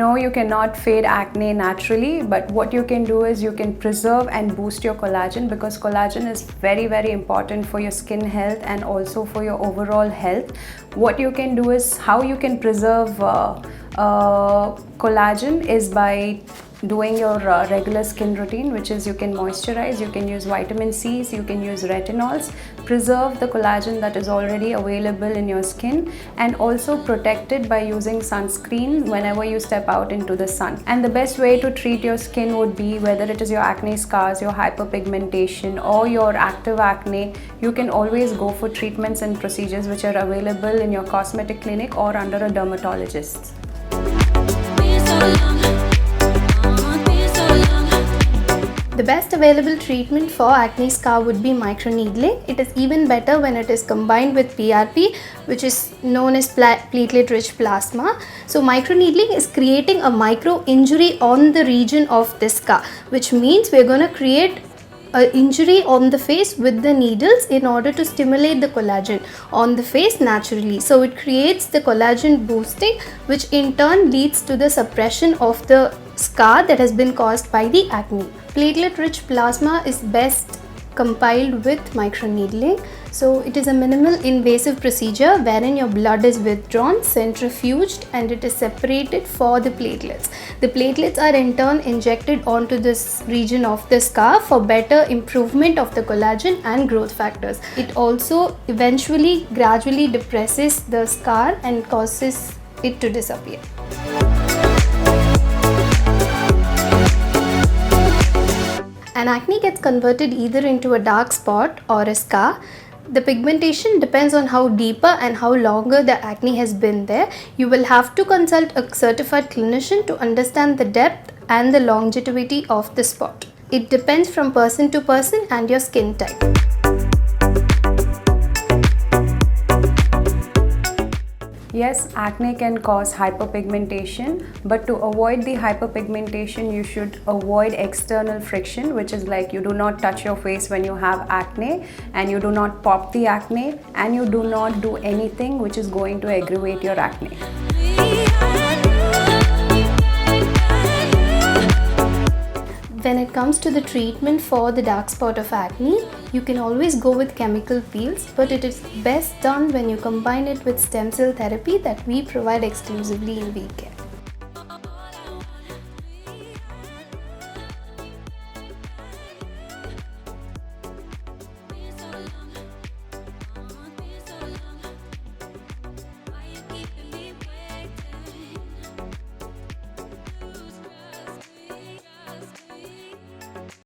No, you cannot fade acne naturally, but what you can do is you can preserve and boost your collagen, because collagen is very, very important for your skin health and also for your overall health. What you can do is, how you can preserve collagen is by doing your regular skin routine, which is you can moisturize, you can use vitamin C's, you can use retinols, preserve the collagen that is already available in your skin, and also protect it by using sunscreen whenever you step out into the sun. And the best way to treat your skin would be, whether it is your acne scars, your hyperpigmentation, or your active acne, you can always go for treatments and procedures which are available in your cosmetic clinic or under a dermatologist. The best available treatment for acne scar would be microneedling. It is even better when it is combined with PRP, which is known as platelet-rich plasma. So microneedling is creating a micro injury on the region of the scar, which means we're going to create an injury on the face with the needles in order to stimulate the collagen on the face naturally. So it creates the collagen boosting, which in turn leads to the suppression of the scar that has been caused by the acne. Platelet-rich plasma is best compiled with microneedling. So it is a minimal invasive procedure wherein your blood is withdrawn, centrifuged, and it is separated for the platelets. The platelets are in turn injected onto this region of the scar for better improvement of the collagen and growth factors. It also eventually gradually depresses the scar and causes it to disappear. An acne gets converted either into a dark spot or a scar. The pigmentation depends on how deeper and how longer the acne has been there. You will have to consult a certified clinician to understand the depth and the longevity of the spot. It depends from person to person and your skin type. Yes, acne can cause hyperpigmentation, but to avoid the hyperpigmentation, you should avoid external friction, which is like you do not touch your face when you have acne, and you do not pop the acne, and you do not do anything which is going to aggravate your acne. When it comes to the treatment for the dark spot of acne, you can always go with chemical peels, but it is best done when you combine it with stem cell therapy that we provide exclusively in VCare.